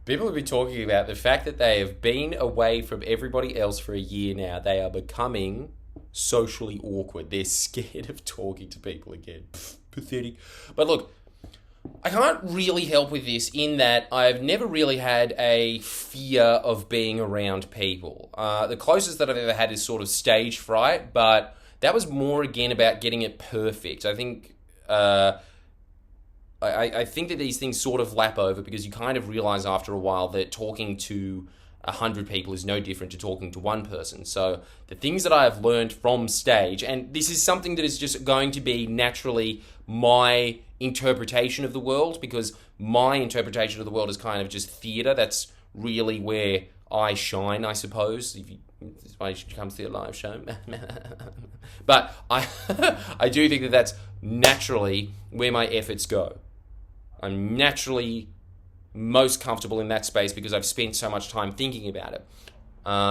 People have been talking about the fact that they have been away from everybody else for a year now. They are becoming socially awkward. They're scared of talking to people again. Pfft, pathetic. But look, I can't really help with this in that I've never really had a fear of being around people. The closest that I've ever had is sort of stage fright, but that was more again about getting it perfect. I think I think that these things sort of lap over because you kind of realize after a while that talking to 100 people is no different to talking to one person. So the things that I have learned from stage, and this is something that is just going to be naturally my interpretation of the world, because my interpretation of the world is kind of just theatre. That's really where I shine, I suppose. This is why you should come see a live show. But I do think that that's naturally where my efforts go. I'm naturally most comfortable in that space because I've spent so much time thinking about it.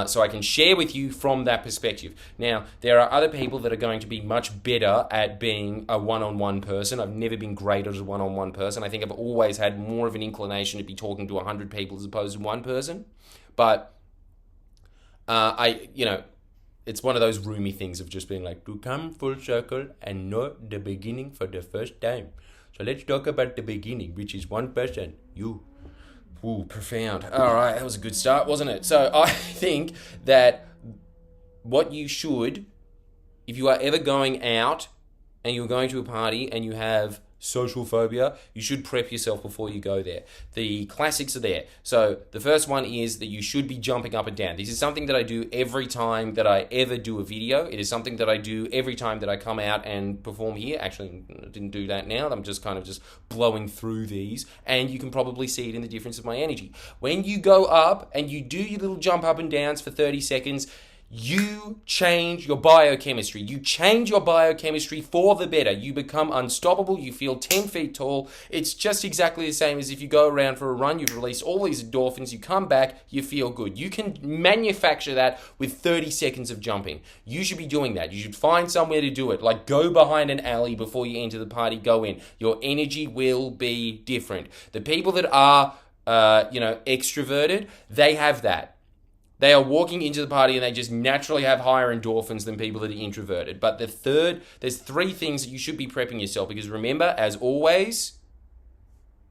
So I can share with you from that perspective. Now, there are other people that are going to be much better at being a one-on-one person. I've never been great as a one-on-one person. I think I've always had more of an inclination to be talking to 100 people as opposed to one person. But it's one of those roomy things of just being like, to come full circle and know the beginning for the first time. So let's talk about the beginning, which is one person, you. Ooh, profound. All right, that was a good start, wasn't it? So I think that what you should, if you are ever going out and you're going to a party and you have social phobia, you should prep yourself before you go there. The classics are there. So the first one is that you should be jumping up and down. This is something that I do every time that I ever do a video. It is something that I do every time that I come out and perform here. Actually, I didn't do that now. I'm just kind of just blowing through these, and you can probably see it in the difference of my energy. When you go up and you do your little jump up and downs for 30 seconds, you change your biochemistry. You change your biochemistry for the better. You become unstoppable. You feel 10 feet tall. It's just exactly the same as if you go around for a run, you've released all these endorphins, you come back, you feel good. You can manufacture that with 30 seconds of jumping. You should be doing that. You should find somewhere to do it. Like go behind an alley before you enter the party, go in. Your energy will be different. The people that are, extroverted, they have that. They are walking into the party and they just naturally have higher endorphins than people that are introverted. But there's three things that you should be prepping yourself, because remember, as always,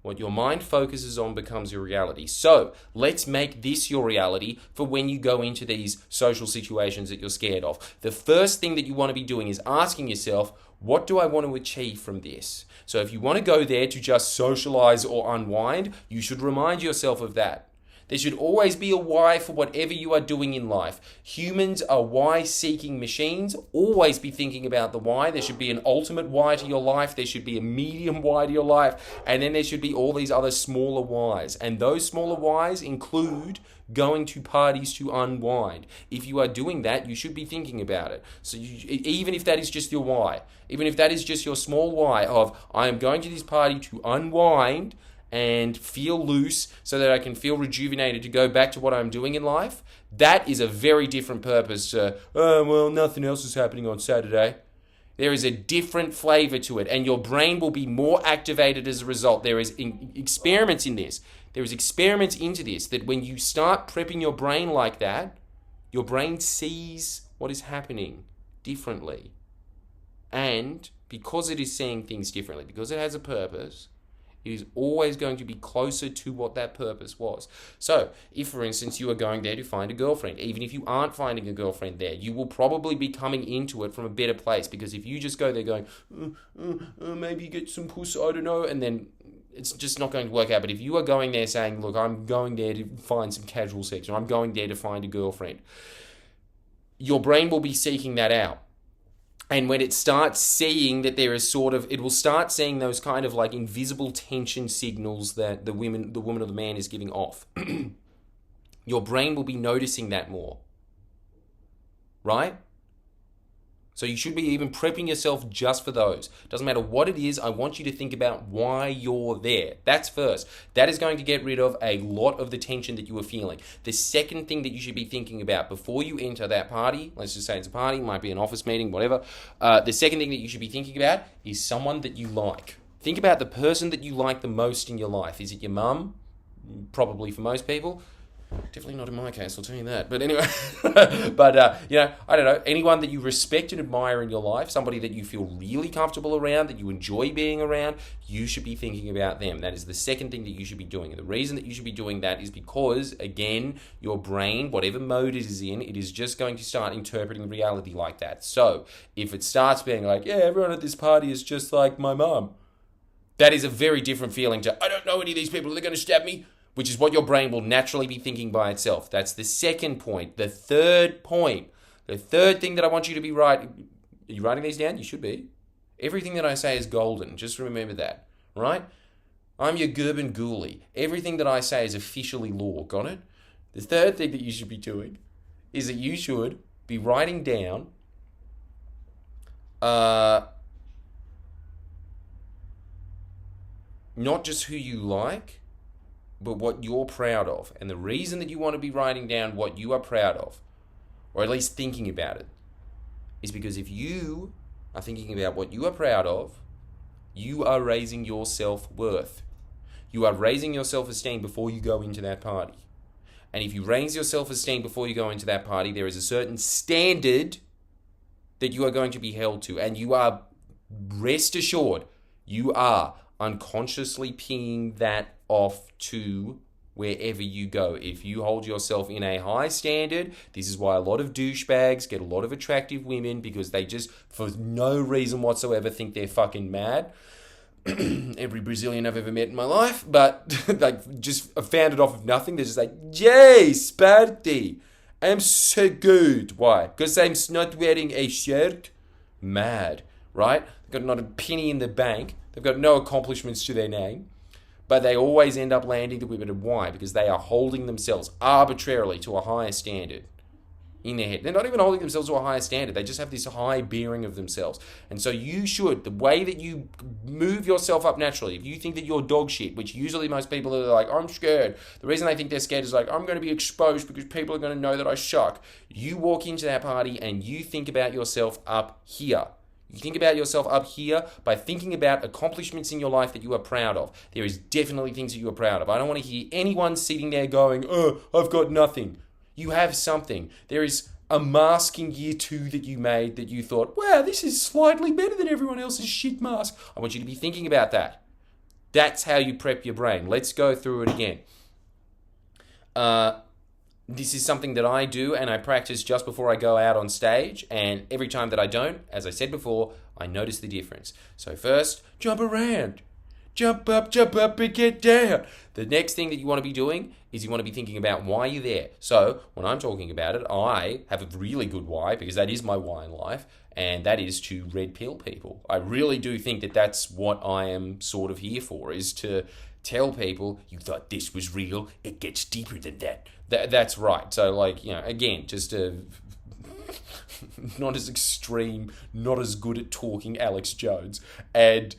what your mind focuses on becomes your reality. So let's make this your reality for when you go into these social situations that you're scared of. The first thing that you want to be doing is asking yourself, what do I want to achieve from this? So if you want to go there to just socialize or unwind, you should remind yourself of that. There should always be a why for whatever you are doing in life. Humans are why-seeking machines. Always be thinking about the why. There should be an ultimate why to your life. There should be a medium why to your life. And then there should be all these other smaller whys. And those smaller whys include going to parties to unwind. If you are doing that, you should be thinking about it. So even if that is just your why, even if that is just your small why of, I am going to this party to unwind and feel loose so that I can feel rejuvenated to go back to what I'm doing in life, that is a very different purpose to, nothing else is happening on Saturday. There is a different flavor to it, and your brain will be more activated as a result. There is experiments in this. There is experiments into this, that when you start prepping your brain like that, your brain sees what is happening differently. And because it is seeing things differently, because it has a purpose, it is always going to be closer to what that purpose was. So, if, for instance, you are going there to find a girlfriend, even if you aren't finding a girlfriend there, you will probably be coming into it from a better place. Because if you just go there going, maybe get some pussy, I don't know, and then it's just not going to work out. But if you are going there saying, look, I'm going there to find some casual sex, or I'm going there to find a girlfriend, your brain will be seeking that out. And when it starts seeing that there is it will start seeing those kind of like invisible tension signals that the woman or the man is giving off. Your brain will be noticing that more. Right? So you should be even prepping yourself just for those. Doesn't matter what it is, I want you to think about why you're there. That's first. That is going to get rid of a lot of the tension that you are feeling. The second thing that you should be thinking about before you enter that party, let's just say it's a party, might be an office meeting, whatever. The second thing that you should be thinking about is someone that you like. Think about the person that you like the most in your life. Is it your mum? probably for most people. Definitely not in my case, I'll tell you that. But anyway, but, I don't know, anyone that you respect and admire in your life, somebody that you feel really comfortable around, that you enjoy being around, you should be thinking about them. That is the second thing that you should be doing. And the reason that you should be doing that is because, again, your brain, whatever mode it is in, it is just going to start interpreting reality like that. So, if it starts being like, yeah, everyone at this party is just like my mum, that is a very different feeling to, I don't know any of these people, they're going to stab me. Which is what your brain will naturally be thinking by itself. That's the second point. The third point. The third thing that I want you to be writing. Are you writing these down? You should be. Everything that I say is golden. Just remember that. Right? I'm your Gerben Ghoulie. Everything that I say is officially law. Got it? The third thing that you should be doing is that you should be writing down not just who you like, but what you're proud of. And the reason that you want to be writing down what you are proud of, or at least thinking about it, is because if you are thinking about what you are proud of, you are raising your self-worth. You are raising your self-esteem before you go into that party. And if you raise your self-esteem before you go into that party, there is a certain standard that you are going to be held to. And you are, rest assured, you are unconsciously peeing that off to wherever you go. If you hold yourself in a high standard, this is why a lot of douchebags get a lot of attractive women, because they just, for no reason whatsoever, think they're fucking mad. Every Brazilian I've ever met in my life, but like just found it off of nothing. They're just like, Jay, Sparty, I'm so good. Why? Because I'm not wearing a shirt? Mad, right? They've got not a penny in the bank. They've got no accomplishments to their name, but they always end up landing the women. And why? Because they are holding themselves arbitrarily to a higher standard in their head. They're not even holding themselves to a higher standard. They just have this high bearing of themselves. And so you should, the way that you move yourself up naturally, if you think that you're dog shit, which usually most people are like, I'm scared. The reason they think they're scared is like, I'm going to be exposed because people are going to know that I suck. You walk into that party and you think about yourself up here. You think about yourself up here by thinking about accomplishments in your life that you are proud of. There is definitely things that you are proud of. I don't want to hear anyone sitting there going, oh, I've got nothing. You have something. There is a mask in year 2 that you made that you thought, wow, this is slightly better than everyone else's shit mask. I want you to be thinking about that. That's how you prep your brain. Let's go through it again. This is something that I do and I practice just before I go out on stage. And every time that I don't, as I said before, I notice the difference. So first, jump around. Jump up and get down. The next thing that you want to be doing is you want to be thinking about why you're there. So when I'm talking about it, I have a really good why, because that is my why in life, and that is to red pill people. I really do think that that's what I am sort of here for, is to tell people, you thought this was real, it gets deeper than that. That's right. So like, again, just not as extreme, not as good at talking Alex Jones. And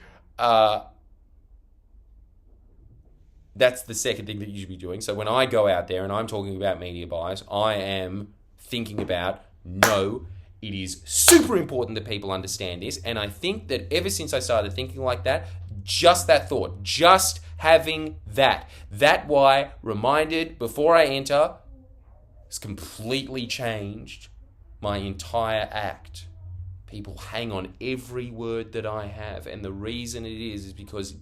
that's the second thing that you should be doing. So when I go out there and I'm talking about media bias, I am thinking about, no, it is super important that people understand this. And I think that ever since I started thinking like that, just that thought, just having that why reminded before I enter has completely changed my entire act. People hang on every word that I have, and the reason it is because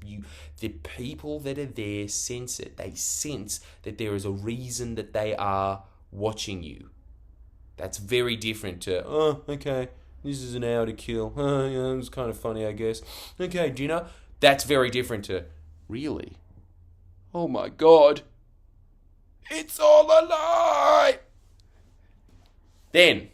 the people that are there sense it. They sense that there is a reason that they are watching you. That's very different to, oh, okay, this is an hour to kill. Oh, yeah, it was kind of funny, I guess. Okay, dinner. That's very different to, really? Oh my God. It's all a lie! Then,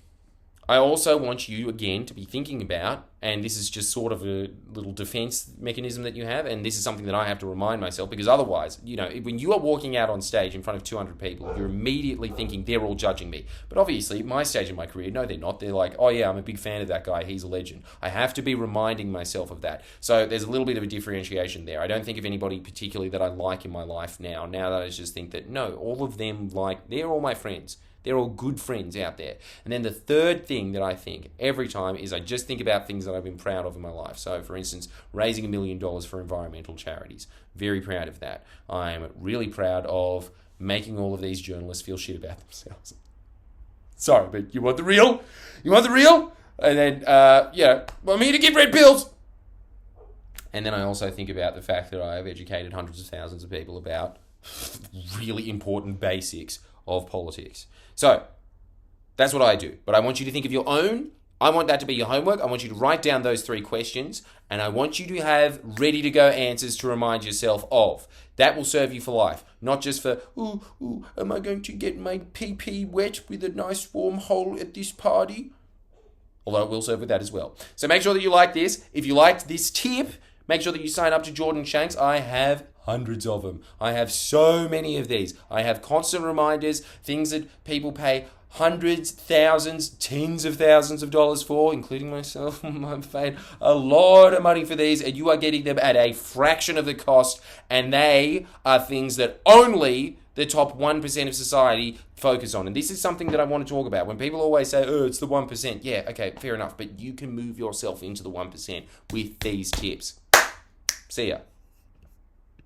I also want you, again, to be thinking about, and this is just sort of a little defense mechanism that you have, and this is something that I have to remind myself, because otherwise, when you are walking out on stage in front of 200 people, you're immediately thinking they're all judging me. But obviously, at my stage in my career, no, they're not. They're like, oh yeah, I'm a big fan of that guy. He's a legend. I have to be reminding myself of that. So there's a little bit of a differentiation there. I don't think of anybody particularly that I like in my life now that I just think that, no, all of them, they're all my friends. They're all good friends out there. And then the third thing that I think every time is I just think about things that I've been proud of in my life. So, for instance, raising $1 million for environmental charities. Very proud of that. I'm really proud of making all of these journalists feel shit about themselves. Sorry, but you want the real? You want the real? And then, I'm here to give red pills. And then I also think about the fact that I have educated hundreds of thousands of people about really important basics of politics. So, that's what I do. But I want you to think of your own. I want that to be your homework. I want you to write down those 3 questions. And I want you to have ready-to-go answers to remind yourself of. That will serve you for life. Not just for, am I going to get my pee-pee wet with a nice warm hole at this party? Although it will serve with that as well. So make sure that you like this. If you liked this tip, make sure that you sign up to Jordan Shanks. I have hundreds of them. I have so many of these. I have constant reminders, things that people pay hundreds, thousands, tens of thousands of dollars for, including myself. I've paid a lot of money for these, and you are getting them at a fraction of the cost, and they are things that only the top 1% of society focus on. And this is something that I want to talk about. When people always say, it's the 1%. Yeah, okay, fair enough. But you can move yourself into the 1% with these tips. See ya.